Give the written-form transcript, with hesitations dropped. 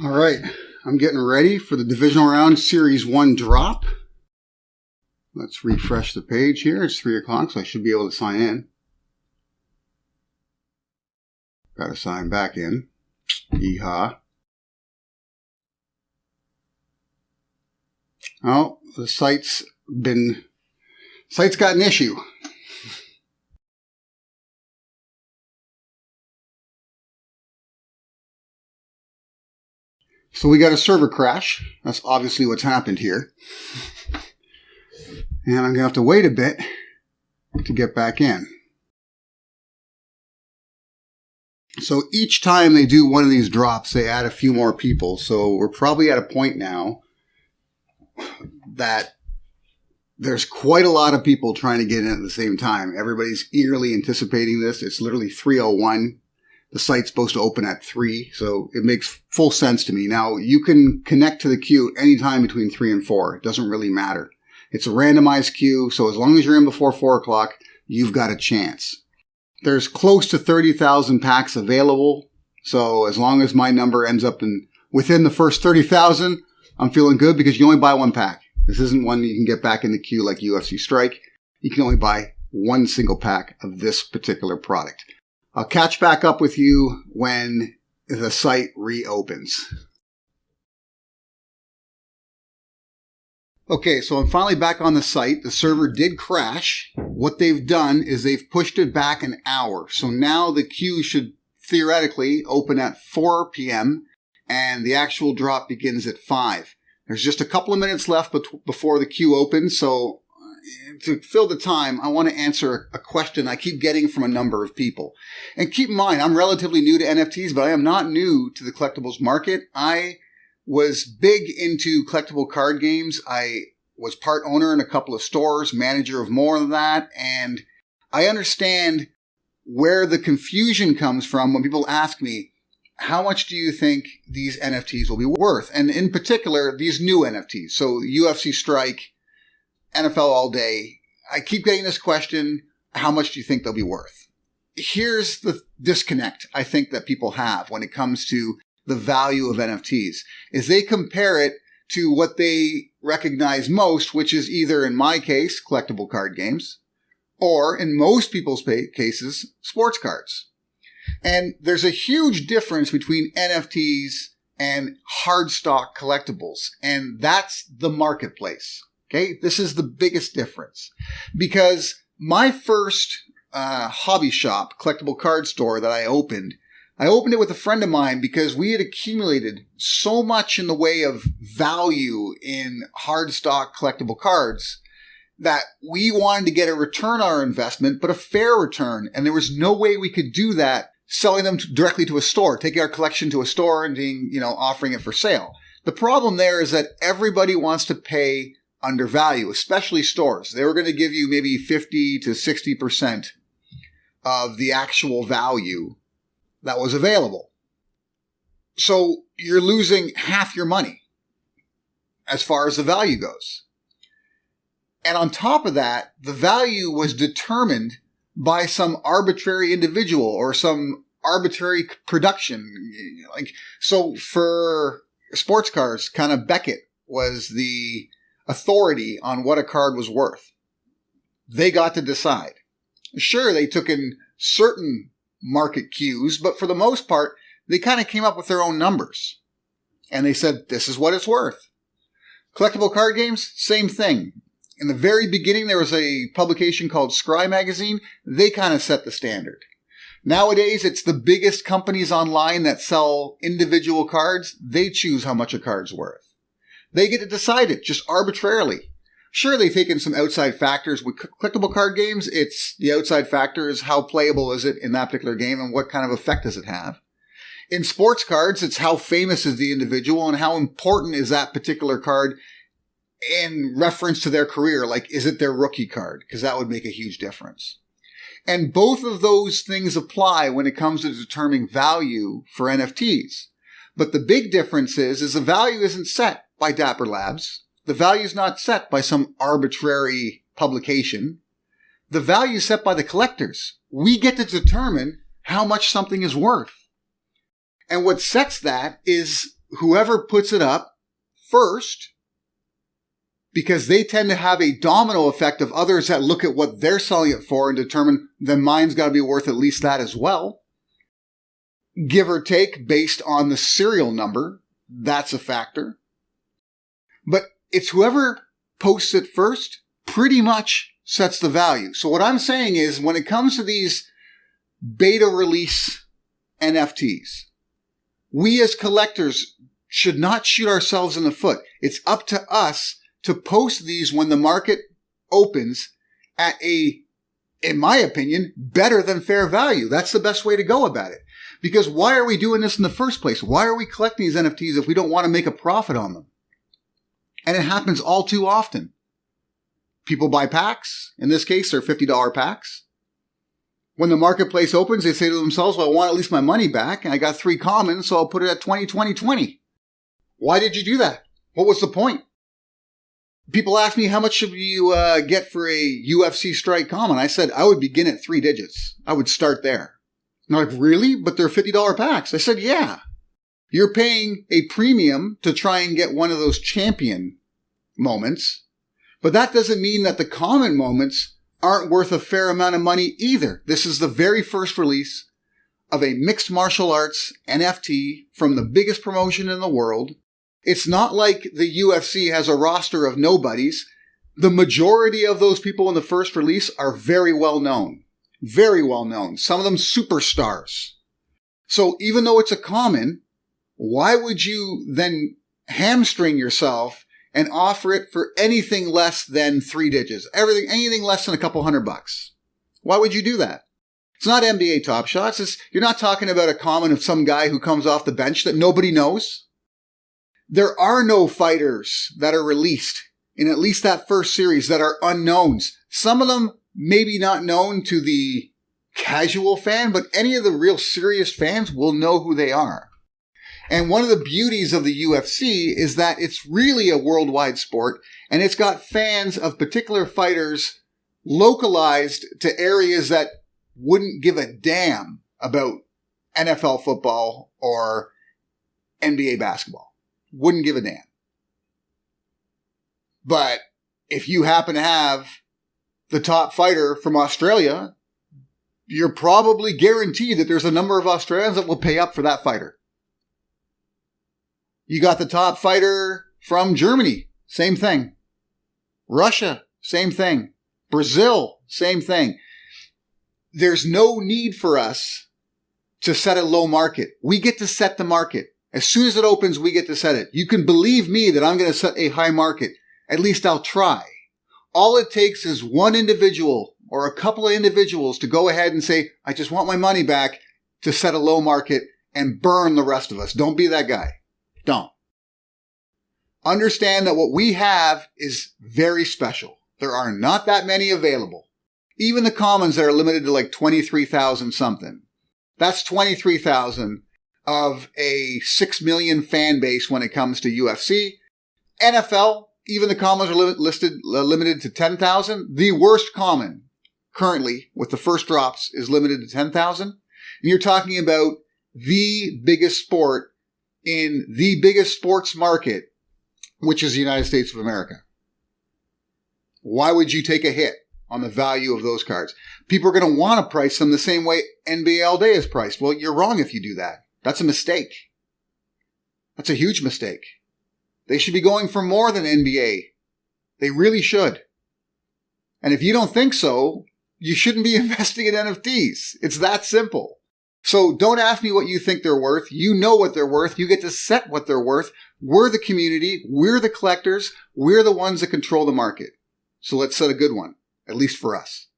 All right, I'm getting ready for the divisional round Series 1 drop. Let's refresh the page here. It's 3 o'clock, so I should be able to sign in. Got to sign back in. Yeehaw. Oh, the site's got an issue. So we got a server crash. That's obviously what's happened here. And I'm going to have to wait a bit to get back in. So each time they do one of these drops, they add a few more people. So we're probably at a point now that there's quite a lot of people trying to get in at the same time. Everybody's eagerly anticipating this. It's literally 3:01. The site's supposed to open at 3, so it makes full sense to me. Now, you can connect to the queue anytime between 3 and 4. It doesn't really matter. It's a randomized queue, so as long as you're in before 4 o'clock, you've got a chance. There's close to 30,000 packs available, so as long as my number ends up within the first 30,000, I'm feeling good because you only buy one pack. This isn't one you can get back in the queue like UFC Strike. You can only buy one single pack of this particular product. I'll catch back up with you when the site reopens. Okay, so I'm finally back on the site. The server did crash. What they've done is they've pushed it back an hour. So now the queue should theoretically open at 4 p.m. and the actual drop begins at 5. There's just a couple of minutes left before the queue opens, so to fill the time, I want to answer a question I keep getting from a number of people. And keep in mind, I'm relatively new to NFTs, but I am not new to the collectibles market. I was big into collectible card games. I was part owner in a couple of stores, manager of more than that, and I understand where the confusion comes from when people ask me, how much do you think these NFTs will be worth? And in particular, these new NFTs. So UFC Strike, NFL All Day. I keep getting this question, how much do you think they'll be worth? Here's the disconnect I think that people have when it comes to the value of NFTs, is they compare it to what they recognize most, which is either, in my case, collectible card games, or in most people's cases, sports cards. And there's a huge difference between NFTs and hard stock collectibles, and that's the marketplace. Okay, this is the biggest difference, because my first hobby shop, collectible card store that I opened it with a friend of mine because we had accumulated so much in the way of value in hard stock collectible cards that we wanted to get a return on our investment, but a fair return. And there was no way we could do that selling them directly to a store, taking our collection to a store and being, offering it for sale. The problem there is that everybody wants to pay under value, especially stores. They were going to give you maybe 50 to 60% of the actual value that was available. So you're losing half your money as far as the value goes. And on top of that, the value was determined by some arbitrary individual or some arbitrary production. So for sports cards, kind of Beckett was the authority on what a card was worth. They got to decide. Sure, they took in certain market cues, but for the most part, they kind of came up with their own numbers. And they said, this is what it's worth. Collectible card games, same thing. In the very beginning, there was a publication called Scry Magazine. They kind of set the standard. Nowadays, it's the biggest companies online that sell individual cards. They choose how much a card's worth. They get to decide it just arbitrarily. Sure, they've taken some outside factors. With collectible card games, it's the outside factor is how playable is it in that particular game and what kind of effect does it have. In sports cards, it's how famous is the individual and how important is that particular card in reference to their career. Like, is it their rookie card? Because that would make a huge difference. And both of those things apply when it comes to determining value for NFTs. But the big difference is the value isn't set by Dapper Labs. The value is not set by some arbitrary publication. The value is set by the collectors. We get to determine how much something is worth. And what sets that is whoever puts it up first, because they tend to have a domino effect of others that look at what they're selling it for and determine then mine's got to be worth at least that as well. Give or take based on the serial number. That's a factor. But it's whoever posts it first pretty much sets the value. So what I'm saying is when it comes to these beta release NFTs, we as collectors should not shoot ourselves in the foot. It's up to us to post these when the market opens at a, in my opinion, better than fair value. That's the best way to go about it. Because why are we doing this in the first place? Why are we collecting these NFTs if we don't want to make a profit on them? And it happens all too often. People buy packs. In this case, they're $50 packs. When the marketplace opens, they say to themselves, well, I want at least my money back, and I got 3 commons, so I'll put it at 20, 20, 20. Why did you do that? What was the point? People ask me, how much should you get for a UFC Strike common? I said, I would begin at 3 digits. I would start there. And they're like, really? But they're $50 packs. I said, yeah. You're paying a premium to try and get one of those champion moments. But that doesn't mean that the common moments aren't worth a fair amount of money either. This is the very first release of a mixed martial arts NFT from the biggest promotion in the world. It's not like the UFC has a roster of nobodies. The majority of those people in the first release are very well known. Very well known. Some of them superstars. So even though it's a common, why would you then hamstring yourself and offer it for anything less than 3 digits? Anything less than a couple $100. Why would you do that? It's not NBA Top Shots. You're not talking about a common of some guy who comes off the bench that nobody knows. There are no fighters that are released in at least that first series that are unknowns. Some of them maybe not known to the casual fan, but any of the real serious fans will know who they are. And one of the beauties of the UFC is that it's really a worldwide sport, and it's got fans of particular fighters localized to areas that wouldn't give a damn about NFL football or NBA basketball. Wouldn't give a damn. But if you happen to have the top fighter from Australia, you're probably guaranteed that there's a number of Australians that will pay up for that fighter. You got the top fighter from Germany, same thing. Russia, same thing. Brazil, same thing. There's no need for us to set a low market. We get to set the market. As soon as it opens, we get to set it. You can believe me that I'm going to set a high market. At least I'll try. All it takes is one individual or a couple of individuals to go ahead and say, I just want my money back, to set a low market and burn the rest of us. Don't be that guy. Don't. Understand that what we have is very special. There are not that many available. Even the commons that are limited to like 23,000 something. That's 23,000 of a 6 million fan base when it comes to UFC. NFL, even the commons are limited to 10,000. The worst common currently with the first drops is limited to 10,000. And you're talking about the biggest sport in the biggest sports market, which is the United States of America. Why would you take a hit on the value of those cards? People are going to want to price them the same way NBA All Day is priced. Well, you're wrong if you do that. That's a mistake. That's a huge mistake. They should be going for more than NBA. They really should. And if you don't think so, you shouldn't be investing in NFTs. It's that simple. So don't ask me what you think they're worth. You know what they're worth. You get to set what they're worth. We're the community. We're the collectors. We're the ones that control the market. So let's set a good one, at least for us.